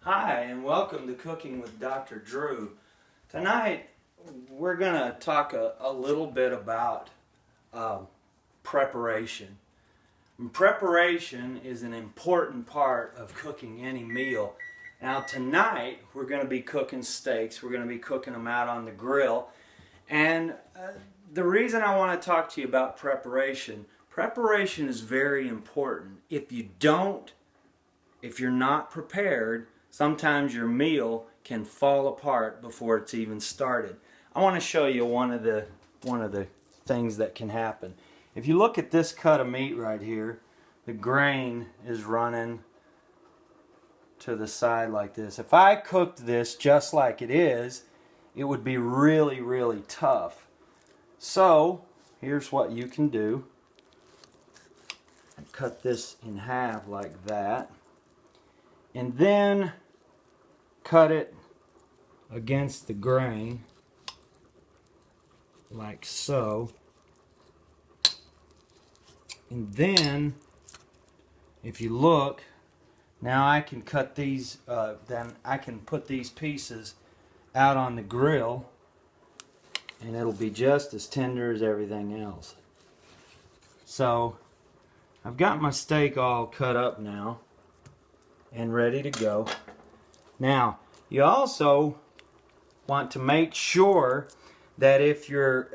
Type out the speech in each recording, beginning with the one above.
Hi, and welcome to Cooking with Dr. Drew. Tonight, we're going to talk a little bit about preparation. And preparation is an important part of cooking any meal. Now, tonight, we're going to be cooking steaks. We're going to be cooking them out on the grill. And the reason I want to talk to you about preparation is very important. If you're not prepared, sometimes your meal can fall apart before it's even started. I want to show you one of the things that can happen. If you look at this cut of meat right here, the grain is running to the side like this. If I cooked this just like it is, it would be really, really tough. So, here's what you can do. Cut this in half like that. And then cut it against the grain like so. And then if you look, now I can cut these, then I can put these pieces out on the grill and it'll be just as tender as everything else. So I've got my steak all cut up now and ready to go. Now, you also want to make sure that if you're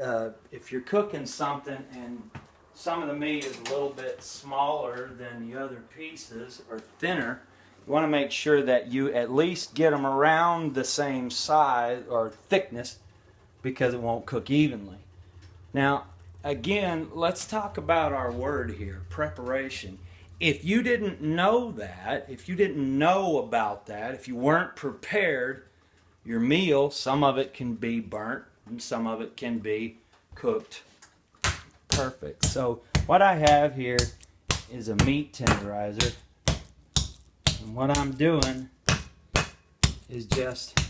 cooking something and some of the meat is a little bit smaller than the other pieces or thinner, you want to make sure that you at least get them around the same size or thickness because it won't cook evenly. Now, again, let's talk about our word here, preparation. If you didn't know that, if you didn't know about that, if you weren't prepared, your meal, some of it can be burnt and some of it can be cooked perfect. So what I have here is a meat tenderizer. And what I'm doing is just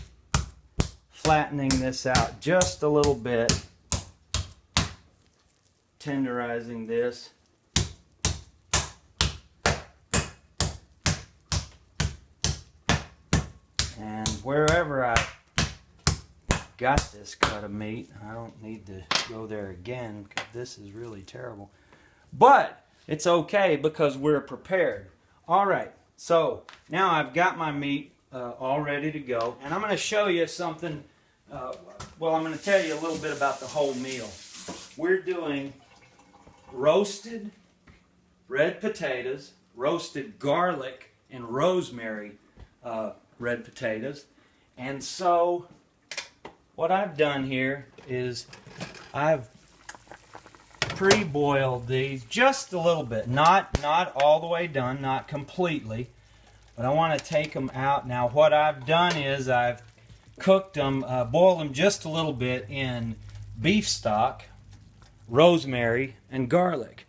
flattening this out just a little bit, tenderizing this. And wherever I got this cut of meat, I don't need to go there again because this is really terrible. But it's okay because we're prepared. Alright, so now I've got my meat all ready to go. And I'm going to show you something. Well, I'm going to tell you a little bit about the whole meal. We're doing roasted red potatoes, roasted garlic, and rosemary red potatoes. And so what I've done here is I've pre-boiled these just a little bit, not all the way done, not completely, but I want to take them out. Now what I've done is I've cooked them, boiled them just a little bit in beef stock, rosemary, and garlic.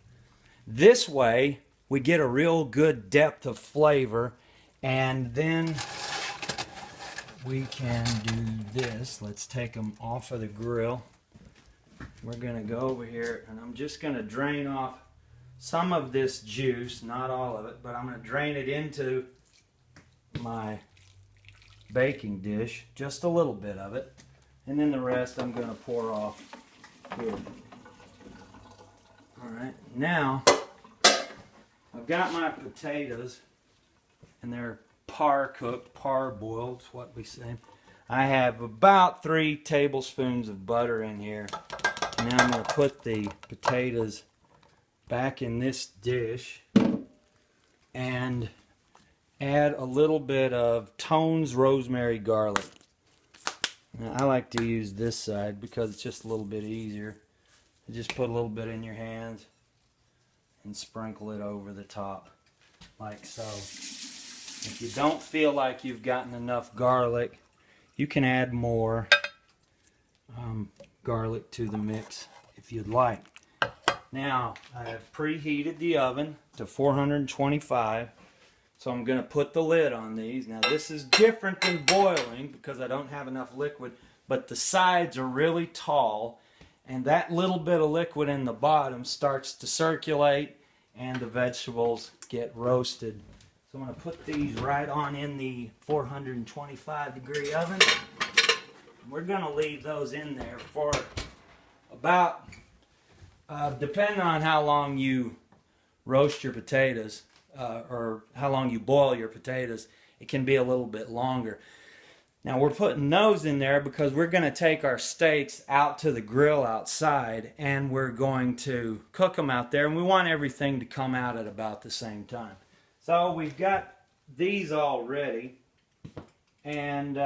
This way we get a real good depth of flavor, and then we can do this. Let's take them off of the grill. We're going to go over here and I'm just going to drain off some of this juice, not all of it, but I'm going to drain it into my baking dish, just a little bit of it, and then the rest I'm going to pour off here. Alright, now I've got my potatoes and they're par-cooked, par-boiled, is what we say. I have about 3 tablespoons of butter in here. And now I'm going to put the potatoes back in this dish and add a little bit of Tone's rosemary garlic. Now, I like to use this side because it's just a little bit easier. You just put a little bit in your hands and sprinkle it over the top like so. If you don't feel like you've gotten enough garlic, you can add more garlic to the mix if you'd like. Now, I have preheated the oven to 425, so I'm going to put the lid on these. Now, this is different than boiling because I don't have enough liquid, but the sides are really tall, and that little bit of liquid in the bottom starts to circulate, and the vegetables get roasted. So I'm going to put these right on in the 425-degree oven. We're going to leave those in there for about, depending on how long you roast your potatoes, or how long you boil your potatoes, it can be a little bit longer. Now we're putting those in there because we're going to take our steaks out to the grill outside and we're going to cook them out there, and we want everything to come out at about the same time. So we've got these all ready, and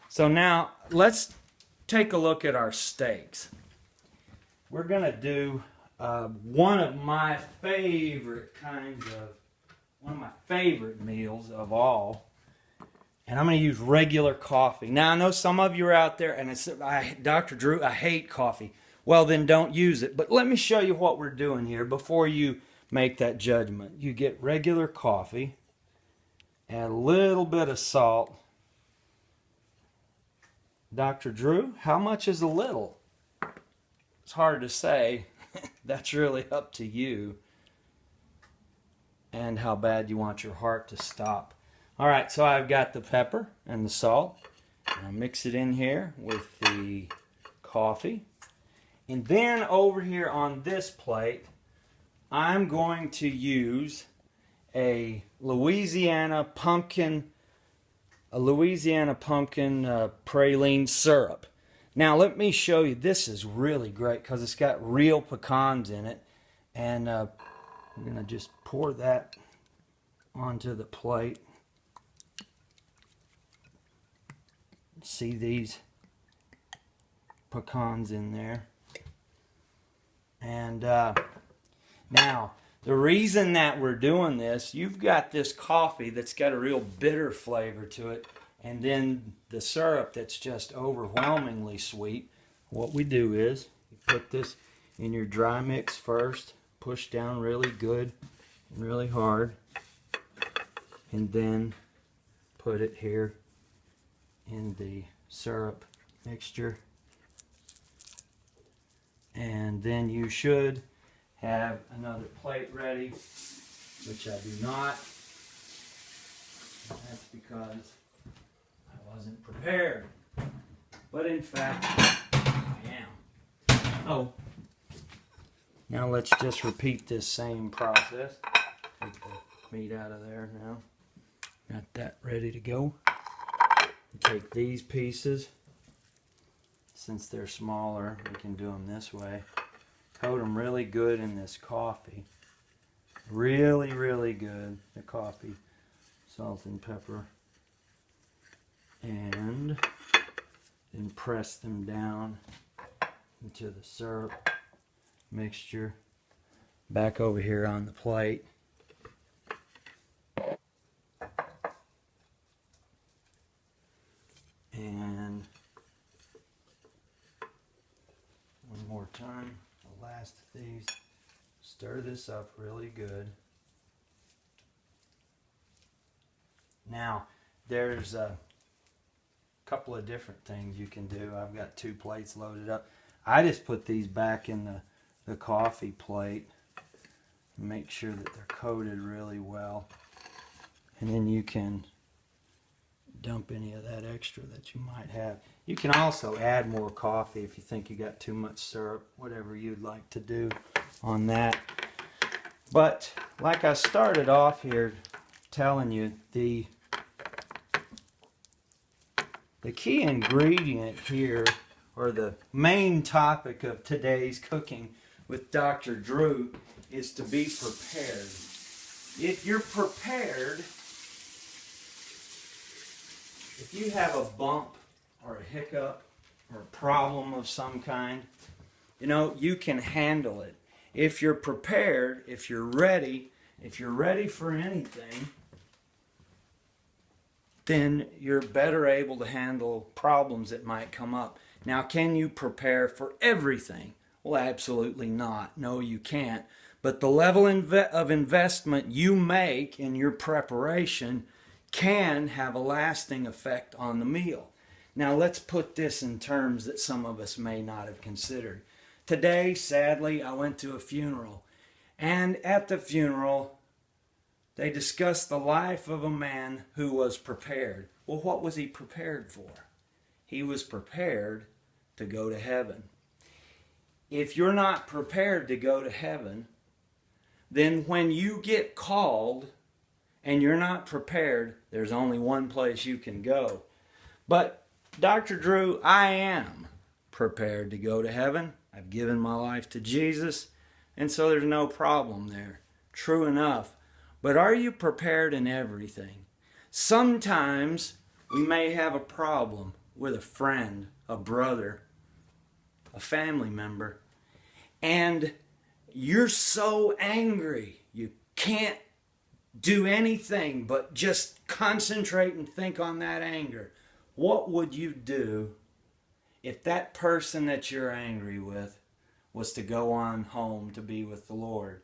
so now let's take a look at our steaks. We're going to do one of my favorite meals of all. And I'm going to use regular coffee. Now, I know some of you are out there and it's, Dr. Drew, I hate coffee. Well, then don't use it. But let me show you what we're doing here before you make that judgment. You get regular coffee, add a little bit of salt. Dr. Drew, how much is a little? It's hard to say. That's really up to you and how bad you want your heart to stop. All right, so I've got the pepper and the salt. I'll mix it in here with the coffee. And then over here on this plate, I'm going to use a Louisiana pumpkin praline syrup. Now let me show you, this is really great because it's got real pecans in it. And we're going to just pour that onto the plate. See these pecans in there. And now the reason that we're doing this, you've got this coffee that's got a real bitter flavor to it, and then the syrup that's just overwhelmingly sweet. What we do is you put this in your dry mix first, push down really good and really hard, and then put it here in the syrup mixture, and then you should have another plate ready, which I do not, and that's because I wasn't prepared, but in fact I am. Oh, now let's just repeat this same process. Take the meat out of there now. Got that ready to go. Take these pieces, since they're smaller, we can do them this way. Coat them really good in this coffee. Really, really good. The coffee, salt and pepper. And then press them down into the syrup mixture. Back over here on the plate. And one more time, the last of these. Stir this up really good. Now, there's a couple of different things you can do. I've got 2 plates loaded up. I just put these back in the coffee plate. Make sure that they're coated really well. And then you can dump any of that extra that you might have. You can also add more coffee if you think you got too much syrup, whatever you'd like to do on that. But like I started off here telling you, the key ingredient here, or the main topic of today's cooking with Dr. Drew, is to be prepared. If you're prepared, if you have a bump or a hiccup or a problem of some kind, you know, you can handle it. If you're prepared, if you're ready for anything, then you're better able to handle problems that might come up. Now, can you prepare for everything? Well, absolutely not. No, you can't. But the level of investment you make in your preparation can have a lasting effect on the meal. Now, let's put this in terms that some of us may not have considered. Today, sadly, I went to a funeral. And at the funeral, they discuss the life of a man who was prepared. Well, what was he prepared for? He was prepared to go to heaven. If you're not prepared to go to heaven, then when you get called and you're not prepared, there's only one place you can go. But Dr. Drew, I am prepared to go to heaven. I've given my life to Jesus, and so there's no problem there. True enough. But are you prepared in everything? Sometimes we may have a problem with a friend, a brother, a family member, and you're so angry you can't do anything but just concentrate and think on that anger. What would you do if that person that you're angry with was to go on home to be with the Lord?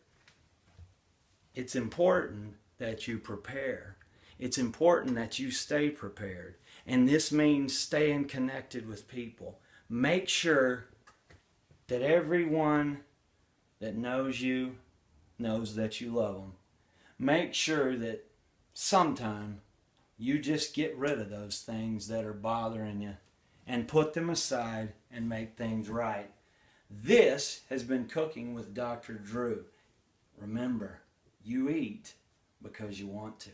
It's important that you prepare. It's important that you stay prepared. And this means staying connected with people. Make sure that everyone that knows you knows that you love them. Make sure that sometime you just get rid of those things that are bothering you and put them aside and make things right. This has been Cooking with Dr. Drew. Remember, you eat because you want to.